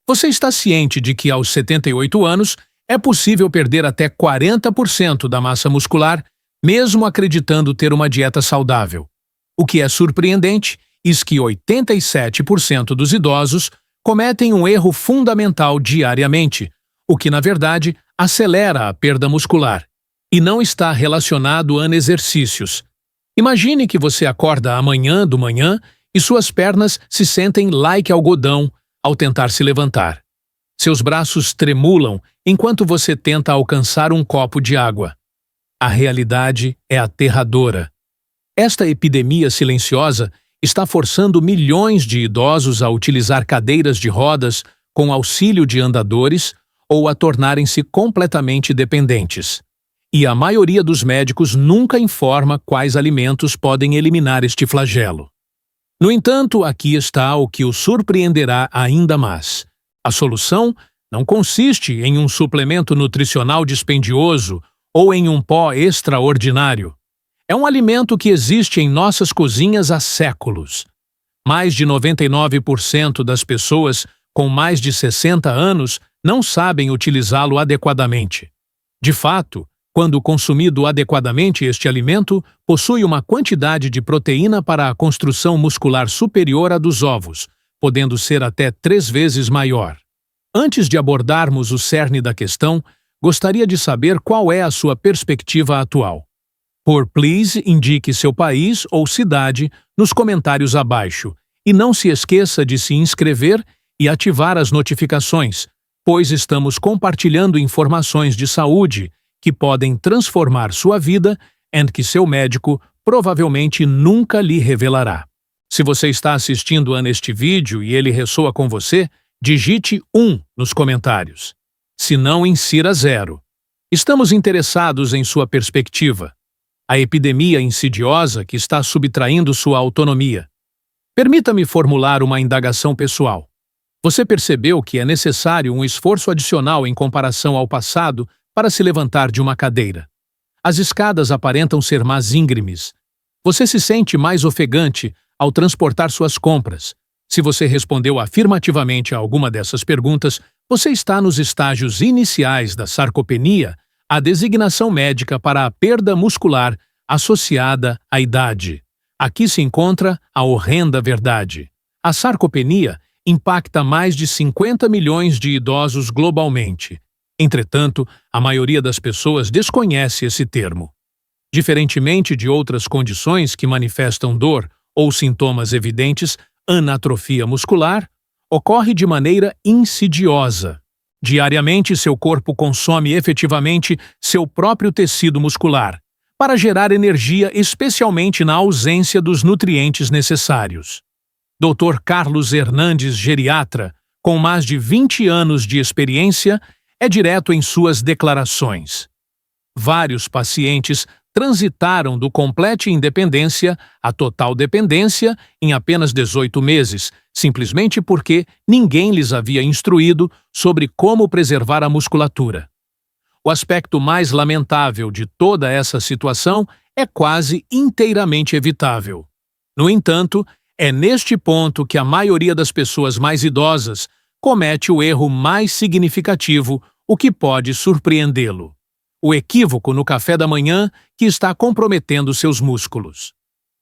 Você está ciente de que aos 78 anos é possível perder até 40% da massa muscular, mesmo acreditando ter uma dieta saudável? O que é surpreendente é que 87% dos idosos cometem um erro fundamental diariamente, o que, na verdade, acelera a perda muscular, e não está relacionado a exercícios. Imagine que você acorda amanhã do manhã e suas pernas se sentem like algodão ao tentar se levantar. Seus braços tremulam enquanto você tenta alcançar um copo de água. A realidade é aterradora. Esta epidemia silenciosa está forçando milhões de idosos a utilizar cadeiras de rodas com auxílio de andadores ou a tornarem-se completamente dependentes. E a maioria dos médicos nunca informa quais alimentos podem eliminar este flagelo. No entanto, aqui está o que o surpreenderá ainda mais. A solução não consiste em um suplemento nutricional dispendioso ou em um pó extraordinário. É um alimento que existe em nossas cozinhas há séculos. Mais de 99% das pessoas com mais de 60 anos não sabem utilizá-lo adequadamente. De fato, quando consumido adequadamente, este alimento possui uma quantidade de proteína para a construção muscular superior à dos ovos, podendo ser até 3 vezes maior. Antes de abordarmos o cerne da questão, gostaria de saber qual é a sua perspectiva atual. Por please, indique seu país ou cidade nos comentários abaixo e não se esqueça de se inscrever e ativar as notificações, pois estamos compartilhando informações de saúde que podem transformar sua vida e que seu médico provavelmente nunca lhe revelará. Se você está assistindo a este vídeo e ele ressoa com você, digite 1 nos comentários. Se não, insira 0. Estamos interessados em sua perspectiva. A epidemia insidiosa que está subtraindo sua autonomia. Permita-me formular uma indagação pessoal. Você percebeu que é necessário um esforço adicional em comparação ao passado para se levantar de uma cadeira? As escadas aparentam ser mais íngremes. Você se sente mais ofegante ao transportar suas compras. Se você respondeu afirmativamente a alguma dessas perguntas, você está nos estágios iniciais da sarcopenia, a designação médica para a perda muscular associada à idade. Aqui se encontra a horrenda verdade. A sarcopenia impacta mais de 50 milhões de idosos globalmente. Entretanto, a maioria das pessoas desconhece esse termo. Diferentemente de outras condições que manifestam dor ou sintomas evidentes, anatrofia muscular ocorre de maneira insidiosa. Diariamente, seu corpo consome efetivamente seu próprio tecido muscular para gerar energia, especialmente na ausência dos nutrientes necessários. Dr. Carlos Hernandes, geriatra, com mais de 20 anos de experiência, é direto em suas declarações. Vários pacientes transitaram do completa independência à total dependência em apenas 18 meses, simplesmente porque ninguém lhes havia instruído sobre como preservar a musculatura. O aspecto mais lamentável de toda essa situação é quase inteiramente evitável. No entanto, é neste ponto que a maioria das pessoas mais idosas comete o erro mais significativo, o que pode surpreendê-lo. O equívoco no café da manhã que está comprometendo seus músculos.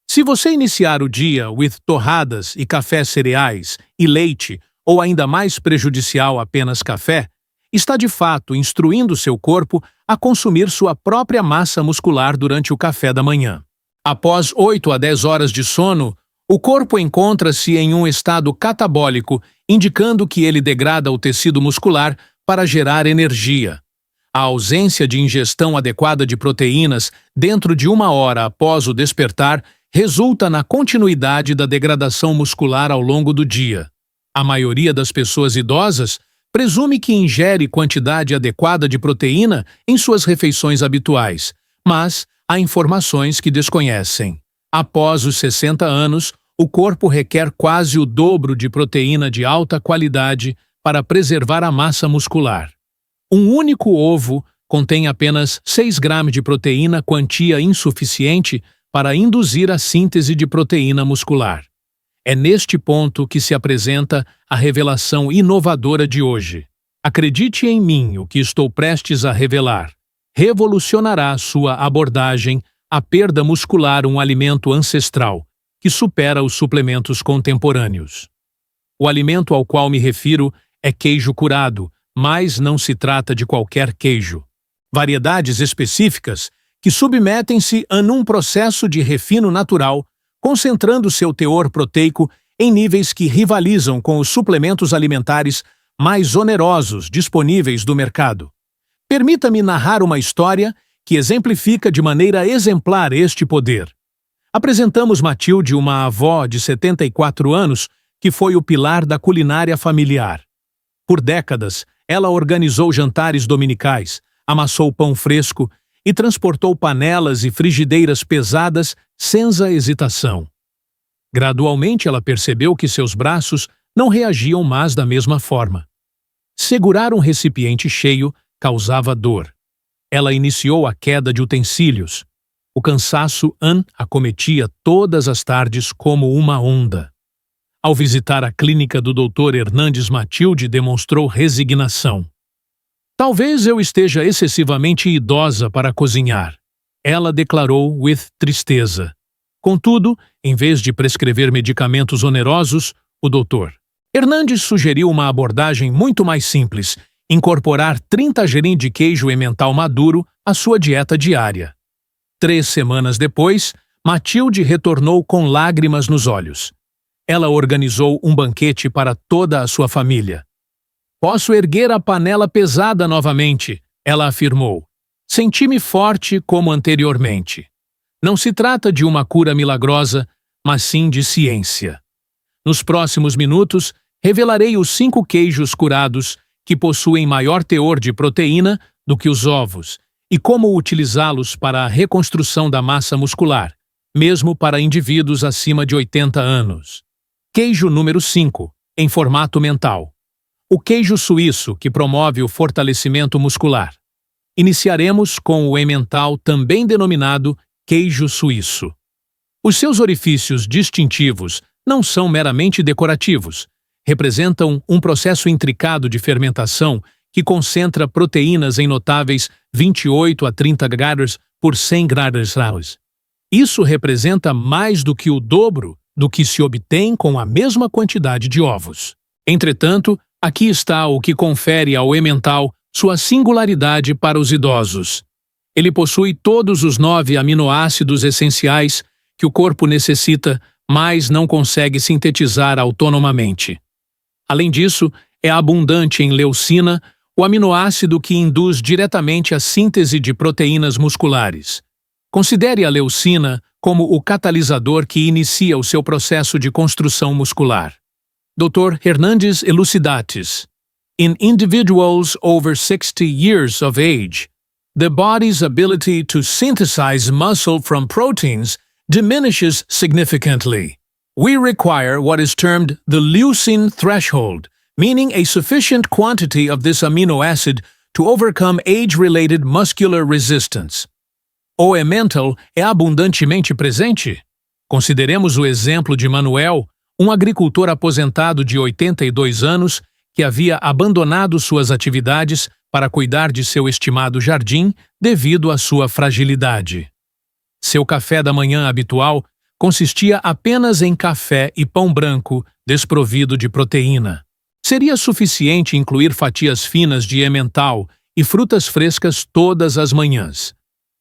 Se você iniciar o dia with torradas e cafés cereais e leite, ou ainda mais prejudicial apenas café, está de fato instruindo seu corpo a consumir sua própria massa muscular durante o café da manhã. Após 8 a 10 horas de sono, o corpo encontra-se em um estado catabólico, indicando que ele degrada o tecido muscular para gerar energia. A ausência de ingestão adequada de proteínas dentro de 1 hora após o despertar resulta na continuidade da degradação muscular ao longo do dia. A maioria das pessoas idosas presume que ingere quantidade adequada de proteína em suas refeições habituais, mas há informações que desconhecem. Após os 60 anos, o corpo requer quase o dobro de proteína de alta qualidade para preservar a massa muscular. Um único ovo contém apenas 6 gramas de proteína, quantia insuficiente para induzir a síntese de proteína muscular. É neste ponto que se apresenta a revelação inovadora de hoje. Acredite em mim, o que estou prestes a revelar revolucionará sua abordagem à perda muscular, um alimento ancestral que supera os suplementos contemporâneos. O alimento ao qual me refiro é queijo curado, mas não se trata de qualquer queijo. Variedades específicas que submetem-se a um processo de refino natural, concentrando seu teor proteico em níveis que rivalizam com os suplementos alimentares mais onerosos disponíveis do mercado. Permita-me narrar uma história que exemplifica de maneira exemplar este poder. Apresentamos Matilde, uma avó de 74 anos, que foi o pilar da culinária familiar. Por décadas, ela organizou jantares dominicais, amassou pão fresco e transportou panelas e frigideiras pesadas sem hesitação. Gradualmente, ela percebeu que seus braços não reagiam mais da mesma forma. Segurar um recipiente cheio causava dor. Ela iniciou a queda de utensílios. O cansaço acometia todas as tardes como uma onda. Ao visitar a clínica do Dr. Hernandes, Matilde demonstrou resignação. Talvez eu esteja excessivamente idosa para cozinhar, ela declarou with tristeza. Contudo, em vez de prescrever medicamentos onerosos, o Dr. Hernandes sugeriu uma abordagem muito mais simples: incorporar 30 gerins de queijo emmental maduro à sua dieta diária. 3 semanas depois, Matilde retornou com lágrimas nos olhos. Ela organizou um banquete para toda a sua família. Posso erguer a panela pesada novamente, ela afirmou. Senti-me forte como anteriormente. Não se trata de uma cura milagrosa, mas sim de ciência. Nos próximos minutos, revelarei os 5 queijos curados que possuem maior teor de proteína do que os ovos e como utilizá-los para a reconstrução da massa muscular, mesmo para indivíduos acima de 80 anos. Queijo número 5, em formato mental. O queijo suíço, que promove o fortalecimento muscular. Iniciaremos com o emmental, também denominado queijo suíço. Os seus orifícios distintivos não são meramente decorativos. Representam um processo intricado de fermentação que concentra proteínas em notáveis 28 a 30 graus por 100 graus. Isso representa mais do que o dobro do que se obtém com a mesma quantidade de ovos. Entretanto, aqui está o que confere ao emmental sua singularidade para os idosos. Ele possui todos os 9 aminoácidos essenciais que o corpo necessita, mas não consegue sintetizar autonomamente. Além disso, é abundante em leucina, o aminoácido que induz diretamente a síntese de proteínas musculares. Considere a leucina como o catalisador que inicia o seu processo de construção muscular. Dr. Hernandes elucidates. In individuals over 60 years of age, the body's ability to synthesize muscle from proteins diminishes significantly. We require what is termed the leucine threshold, meaning a sufficient quantity of this amino acid to overcome age-related muscular resistance. O emmental é abundantemente presente? Consideremos o exemplo de Manuel, um agricultor aposentado de 82 anos que havia abandonado suas atividades para cuidar de seu estimado jardim devido à sua fragilidade. Seu café da manhã habitual consistia apenas em café e pão branco desprovido de proteína. Seria suficiente incluir fatias finas de emmental e frutas frescas todas as manhãs.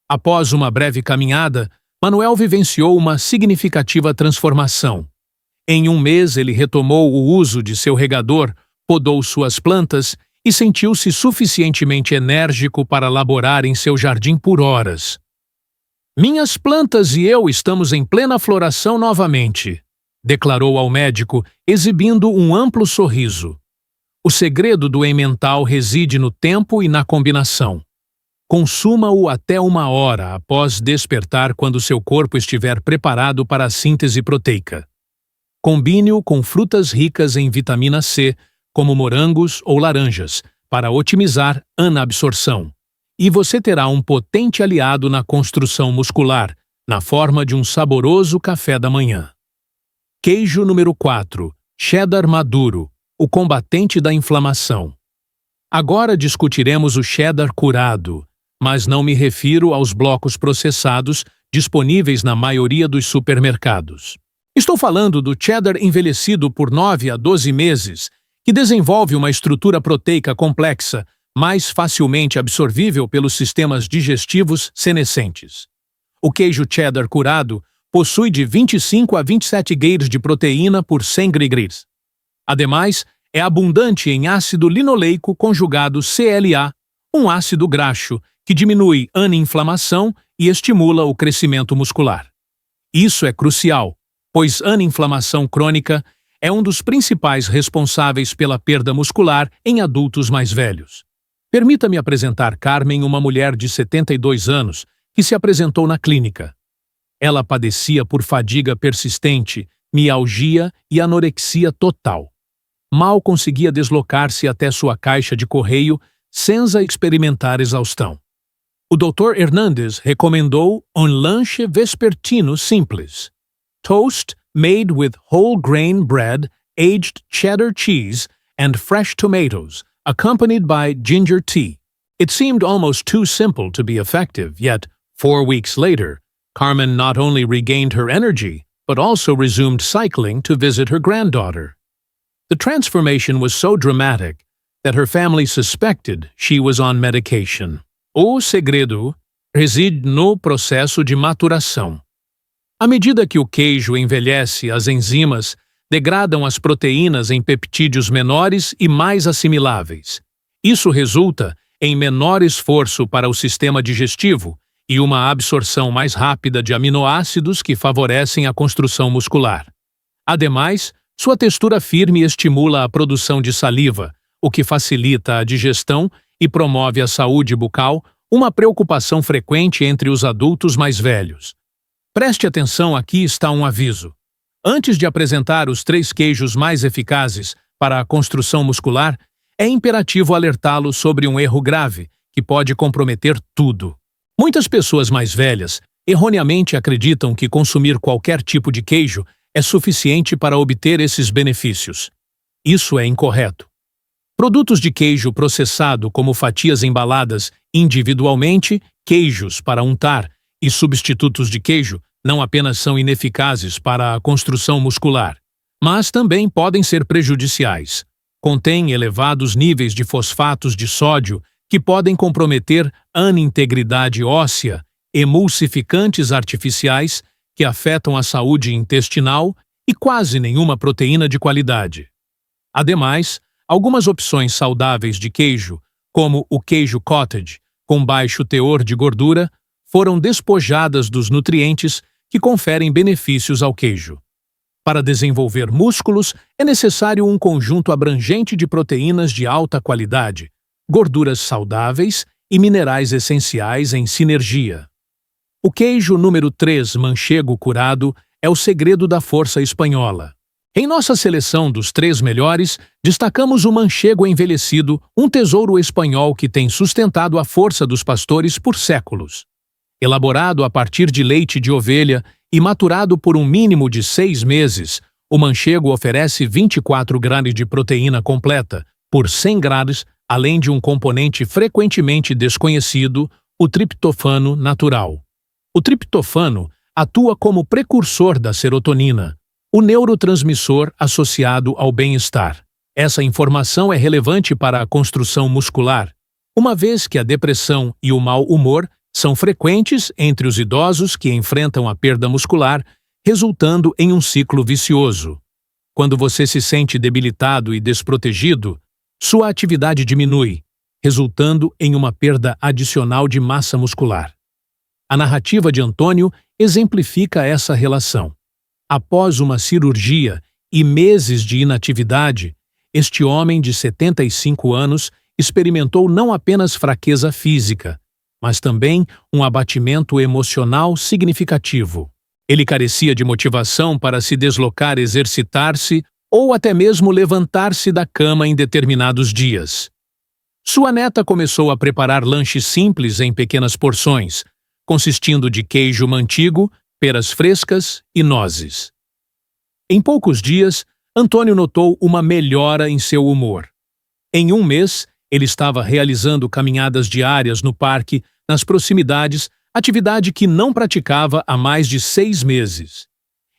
Após uma breve caminhada, Manuel vivenciou uma significativa transformação. Em 1 mês, ele retomou o uso de seu regador, podou suas plantas e sentiu-se suficientemente enérgico para laborar em seu jardim por horas. Minhas plantas e eu estamos em plena floração novamente, declarou ao médico, exibindo um amplo sorriso. O segredo do emmental reside no tempo e na combinação. Consuma-o até 1 hora após despertar quando seu corpo estiver preparado para a síntese proteica. Combine-o com frutas ricas em vitamina C, como morangos ou laranjas, para otimizar a absorção. E você terá um potente aliado na construção muscular, na forma de um saboroso café da manhã. Queijo número 4. Cheddar maduro, o combatente da inflamação. Agora discutiremos o cheddar curado, mas não me refiro aos blocos processados disponíveis na maioria dos supermercados. Estou falando do cheddar envelhecido por 9 a 12 meses, que desenvolve uma estrutura proteica complexa, mais facilmente absorvível pelos sistemas digestivos senescentes. O queijo cheddar curado possui de 25 a 27 grãos de proteína por 100 grãos. Ademais, é abundante em ácido linoleico conjugado CLA, um ácido graxo que diminui a inflamação e estimula o crescimento muscular. Isso é crucial, pois a inflamação crônica é um dos principais responsáveis pela perda muscular em adultos mais velhos. Permita-me apresentar Carmen, uma mulher de 72 anos, que se apresentou na clínica. Ela padecia por fadiga persistente, mialgia e anorexia total. Mal conseguia deslocar-se até sua caixa de correio sem experimentar exaustão. O Dr. Hernandes recomendou um lanche vespertino simples. Toast made with whole grain bread, aged cheddar cheese, and fresh tomatoes, accompanied by ginger tea. It seemed almost too simple to be effective, yet 4 weeks later, Carmen not only regained her energy, but also resumed cycling to visit her granddaughter. The transformation was so dramatic that her family suspected she was on medication. O segredo reside no processo de maturação. À medida que o queijo envelhece, as enzimas degradam as proteínas em peptídeos menores e mais assimiláveis. Isso resulta em menor esforço para o sistema digestivo e uma absorção mais rápida de aminoácidos que favorecem a construção muscular. Ademais, sua textura firme estimula a produção de saliva, o que facilita a digestão e promove a saúde bucal, uma preocupação frequente entre os adultos mais velhos. Preste atenção, aqui está um aviso. Antes de apresentar os 3 queijos mais eficazes para a construção muscular, é imperativo alertá-lo sobre um erro grave que pode comprometer tudo. Muitas pessoas mais velhas erroneamente acreditam que consumir qualquer tipo de queijo é suficiente para obter esses benefícios. Isso é incorreto. Produtos de queijo processado, como fatias embaladas individualmente, queijos para untar e substitutos de queijo, não apenas são ineficazes para a construção muscular, mas também podem ser prejudiciais. Contêm elevados níveis de fosfatos de sódio que podem comprometer a integridade óssea, emulsificantes artificiais que afetam a saúde intestinal e quase nenhuma proteína de qualidade. Ademais, algumas opções saudáveis de queijo, como o queijo cottage, com baixo teor de gordura, foram despojadas dos nutrientes que conferem benefícios ao queijo. Para desenvolver músculos, é necessário um conjunto abrangente de proteínas de alta qualidade, gorduras saudáveis e minerais essenciais em sinergia. O queijo número 3, manchego curado, é o segredo da força espanhola. Em nossa seleção dos 3 melhores, destacamos o manchego envelhecido, um tesouro espanhol que tem sustentado a força dos pastores por séculos. Elaborado a partir de leite de ovelha e maturado por um mínimo de 6 meses, o manchego oferece 24 gramas de proteína completa por 100 gramas, além de um componente frequentemente desconhecido, o triptofano natural. O triptofano atua como precursor da serotonina, o neurotransmissor associado ao bem-estar. Essa informação é relevante para a construção muscular, uma vez que a depressão e o mau humor são frequentes entre os idosos que enfrentam a perda muscular, resultando em um ciclo vicioso. Quando você se sente debilitado e desprotegido, sua atividade diminui, resultando em uma perda adicional de massa muscular. A narrativa de Antônio exemplifica essa relação. Após uma cirurgia e meses de inatividade, este homem de 75 anos experimentou não apenas fraqueza física, mas também um abatimento emocional significativo. Ele carecia de motivação para se deslocar, exercitar-se ou até mesmo levantar-se da cama em determinados dias. Sua neta começou a preparar lanches simples em pequenas porções, consistindo de queijo mantigo, peras frescas e nozes. Em poucos dias, Antônio notou uma melhora em seu humor. Em um mês, ele estava realizando caminhadas diárias no parque, nas proximidades, atividade que não praticava há mais de 6 meses.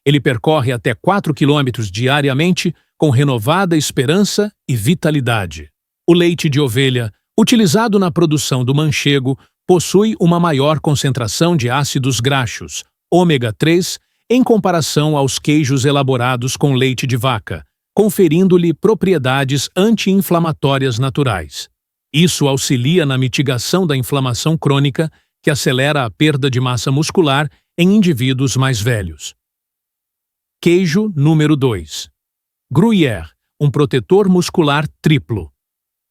Ele percorre até 4 quilômetros diariamente com renovada esperança e vitalidade. O leite de ovelha, utilizado na produção do manchego, possui uma maior concentração de ácidos graxos, ômega 3, em comparação aos queijos elaborados com leite de vaca, conferindo-lhe propriedades anti-inflamatórias naturais. Isso auxilia na mitigação da inflamação crônica, que acelera a perda de massa muscular em indivíduos mais velhos. Queijo número 2. Gruyère, um protetor muscular triplo.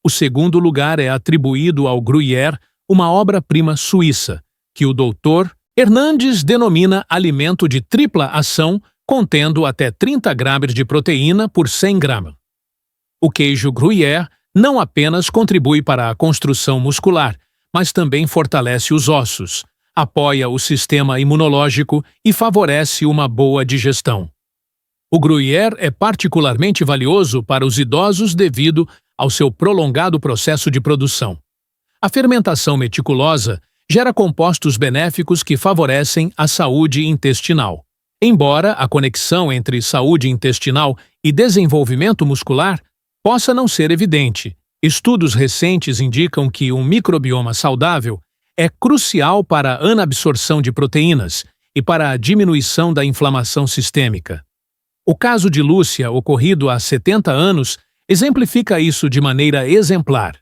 O segundo lugar é atribuído ao Gruyère, uma obra-prima suíça, que o Dr. Hernandes denomina alimento de tripla ação, contendo até 30 gramas de proteína por 100 gramas. O queijo Gruyère não apenas contribui para a construção muscular, mas também fortalece os ossos, apoia o sistema imunológico e favorece uma boa digestão. O Gruyère é particularmente valioso para os idosos devido ao seu prolongado processo de produção. A fermentação meticulosa gera compostos benéficos que favorecem a saúde intestinal. Embora a conexão entre saúde intestinal e desenvolvimento muscular possa não ser evidente, estudos recentes indicam que um microbioma saudável é crucial para a anabsorção de proteínas e para a diminuição da inflamação sistêmica. O caso de Lúcia, ocorrido há 70 anos, exemplifica isso de maneira exemplar.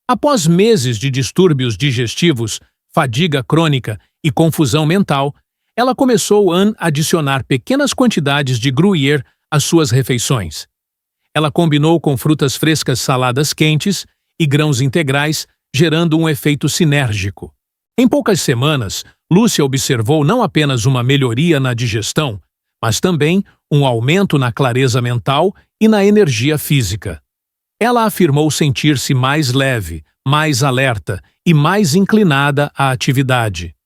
Após meses de distúrbios digestivos, fadiga crônica e confusão mental, ela começou a adicionar pequenas quantidades de Gruyère às suas refeições. Ela combinou com frutas frescas saladas quentes e grãos integrais, gerando um efeito sinérgico. Em poucas semanas, Lúcia observou não apenas uma melhoria na digestão, mas também um aumento na clareza mental e na energia física. Ela afirmou sentir-se mais leve, mais alerta e mais inclinada à atividade.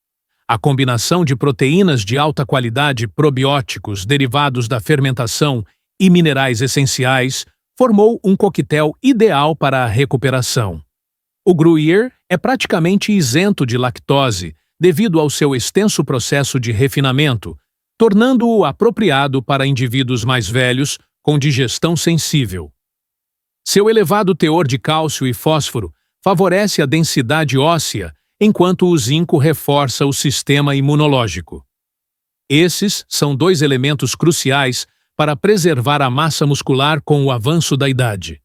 A combinação de proteínas de alta qualidade, probióticos derivados da fermentação e minerais essenciais formou um coquetel ideal para a recuperação. O Gruyère é praticamente isento de lactose devido ao seu extenso processo de refinamento, tornando-o apropriado para indivíduos mais velhos com digestão sensível. Seu elevado teor de cálcio e fósforo favorece a densidade óssea, enquanto o zinco reforça o sistema imunológico. Esses são 2 elementos cruciais para preservar a massa muscular com o avanço da idade.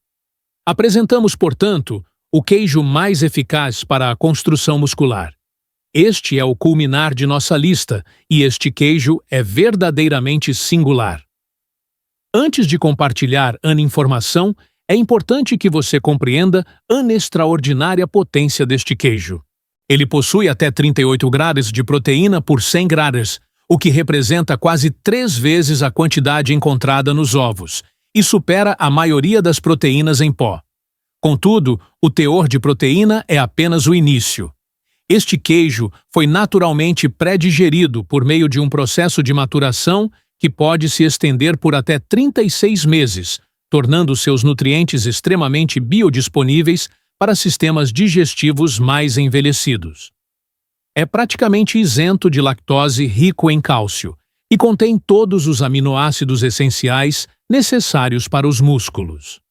Apresentamos, portanto, o queijo mais eficaz para a construção muscular. Este é o culminar de nossa lista e este queijo é verdadeiramente singular. Antes de compartilhar a informação, é importante que você compreenda a extraordinária potência deste queijo. Ele possui até 38 gramas de proteína por 100 gramas, o que representa quase 3 vezes a quantidade encontrada nos ovos, e supera a maioria das proteínas em pó. Contudo, o teor de proteína é apenas o início. Este queijo foi naturalmente pré-digerido por meio de um processo de maturação que pode se estender por até 36 meses, tornando seus nutrientes extremamente biodisponíveis para sistemas digestivos mais envelhecidos. É praticamente isento de lactose, rico em cálcio, e contém todos os aminoácidos essenciais necessários para os músculos.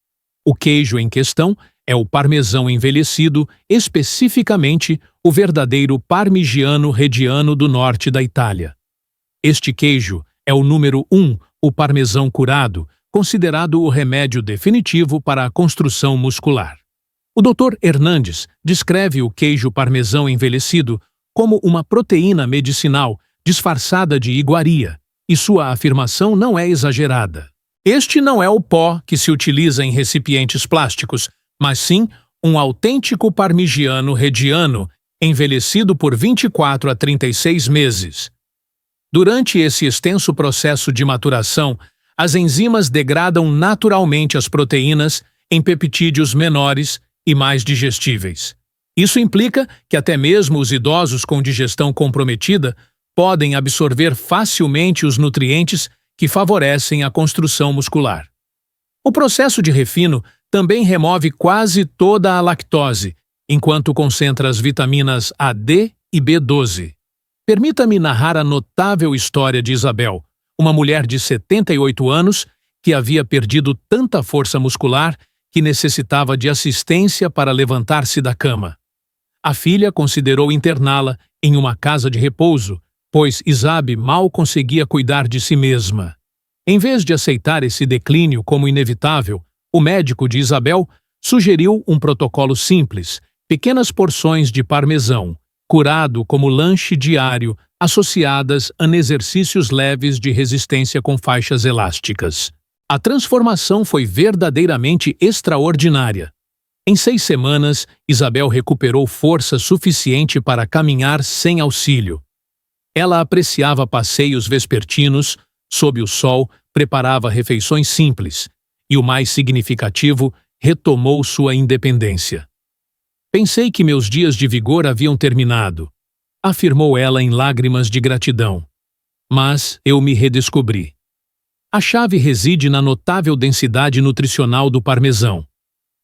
O queijo em questão é o parmesão envelhecido, especificamente o verdadeiro Parmigiano Reggiano do norte da Itália. Este queijo é o número 1, o parmesão curado, considerado o remédio definitivo para a construção muscular. O Dr. Hernandes descreve o queijo parmesão envelhecido como uma proteína medicinal disfarçada de iguaria, e sua afirmação não é exagerada. Este não é o pó que se utiliza em recipientes plásticos, mas sim um autêntico Parmigiano Reggiano envelhecido por 24 a 36 meses. Durante esse extenso processo de maturação, as enzimas degradam naturalmente as proteínas em peptídeos menores e mais digestíveis. Isso implica que até mesmo os idosos com digestão comprometida podem absorver facilmente os nutrientes que favorecem a construção muscular. O processo de refino também remove quase toda a lactose, enquanto concentra as vitaminas A, D e B12. Permita-me narrar a notável história de Isabel, uma mulher de 78 anos que havia perdido tanta força muscular que necessitava de assistência para levantar-se da cama. A filha considerou interná-la em uma casa de repouso, pois Isabe mal conseguia cuidar de si mesma. Em vez de aceitar esse declínio como inevitável, o médico de Isabel sugeriu um protocolo simples, pequenas porções de parmesão, curado como lanche diário, associadas a exercícios leves de resistência com faixas elásticas. A transformação foi verdadeiramente extraordinária. Em 6 semanas, Isabel recuperou força suficiente para caminhar sem auxílio. Ela apreciava passeios vespertinos, sob o sol, preparava refeições simples e, o mais significativo, retomou sua independência. Pensei que meus dias de vigor haviam terminado, afirmou ela em lágrimas de gratidão. Mas eu me redescobri. A chave reside na notável densidade nutricional do parmesão.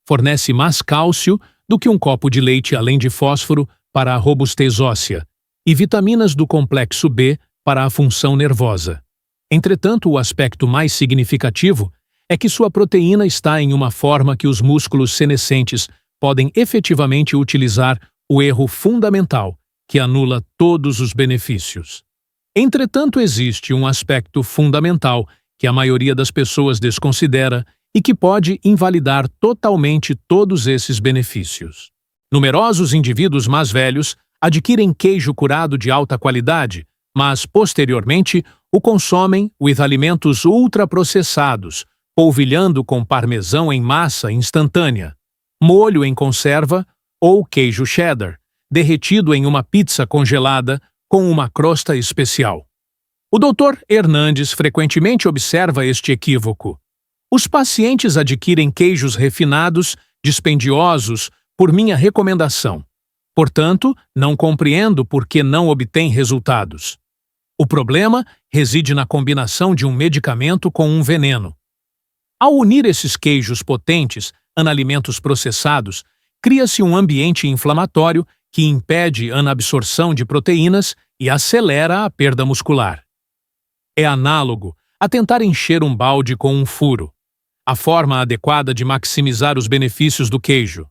Fornece mais cálcio do que um copo de leite, além de fósforo para a robustez óssea e vitaminas do complexo B para a função nervosa. Entretanto, o aspecto mais significativo é que sua proteína está em uma forma que os músculos senescentes podem efetivamente utilizar, o erro fundamental, que anula todos os benefícios. Entretanto, existe um aspecto fundamental que a maioria das pessoas desconsidera e que pode invalidar totalmente todos esses benefícios. Numerosos indivíduos mais velhos adquirem queijo curado de alta qualidade, mas, posteriormente, o consomem with alimentos ultraprocessados, polvilhando com parmesão em massa instantânea, molho em conserva ou queijo cheddar, derretido em uma pizza congelada com uma crosta especial. O Dr. Hernandes frequentemente observa este equívoco. Os pacientes adquirem queijos refinados, dispendiosos, por minha recomendação. Portanto, não compreendo por que não obtêm resultados. O problema reside na combinação de um medicamento com um veneno. Ao unir esses queijos potentes a alimentos processados, cria-se um ambiente inflamatório que impede a absorção de proteínas e acelera a perda muscular. É análogo a tentar encher um balde com um furo. A forma adequada de maximizar os benefícios do queijo.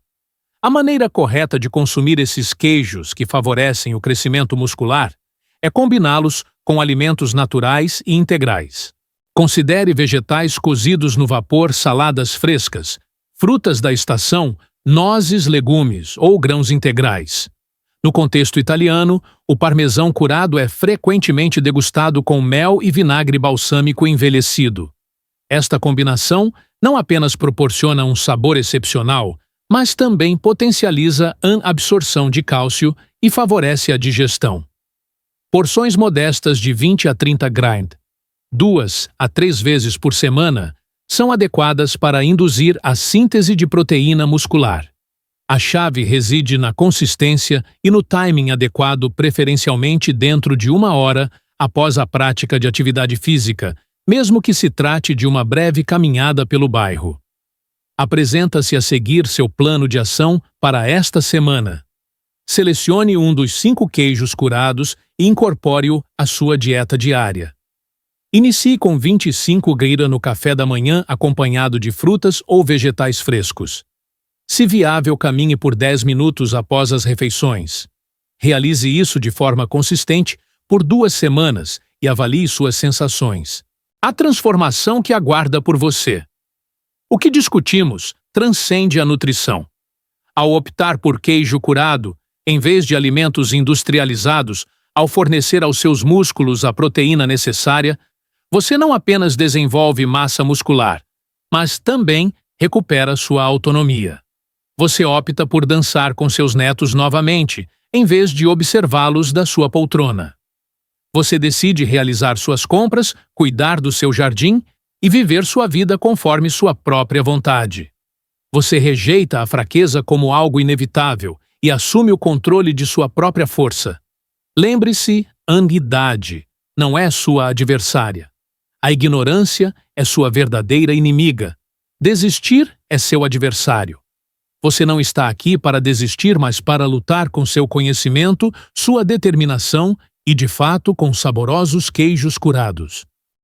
A maneira correta de consumir esses queijos que favorecem o crescimento muscular é combiná-los com alimentos naturais e integrais. Considere vegetais cozidos no vapor, saladas frescas, frutas da estação, nozes, legumes ou grãos integrais. No contexto italiano, o parmesão curado é frequentemente degustado com mel e vinagre balsâmico envelhecido. Esta combinação não apenas proporciona um sabor excepcional, mas também potencializa a absorção de cálcio e favorece a digestão. Porções modestas de 20 a 30 gramas, 2 a 3 vezes por semana, são adequadas para induzir a síntese de proteína muscular. A chave reside na consistência e no timing adequado, preferencialmente dentro de 1 hora após a prática de atividade física, mesmo que se trate de uma breve caminhada pelo bairro. Apresenta-se a seguir seu plano de ação para esta semana. Selecione um dos 5 queijos curados e incorpore-o à sua dieta diária. Inicie com 25 gramas no café da manhã acompanhado de frutas ou vegetais frescos. Se viável, caminhe por 10 minutos após as refeições. Realize isso de forma consistente por 2 semanas e avalie suas sensações. A transformação que aguarda por você. O que discutimos transcende a nutrição. Ao optar por queijo curado, em vez de alimentos industrializados, ao fornecer aos seus músculos a proteína necessária, você não apenas desenvolve massa muscular, mas também recupera sua autonomia. Você opta por dançar com seus netos novamente, em vez de observá-los da sua poltrona. Você decide realizar suas compras, cuidar do seu jardim e viver sua vida conforme sua própria vontade. Você rejeita a fraqueza como algo inevitável e assume o controle de sua própria força. Lembre-se, a idade não é sua adversária. A ignorância é sua verdadeira inimiga. Desistir é seu adversário. Você não está aqui para desistir, mas para lutar com seu conhecimento, sua determinação e, de fato, com saborosos queijos curados.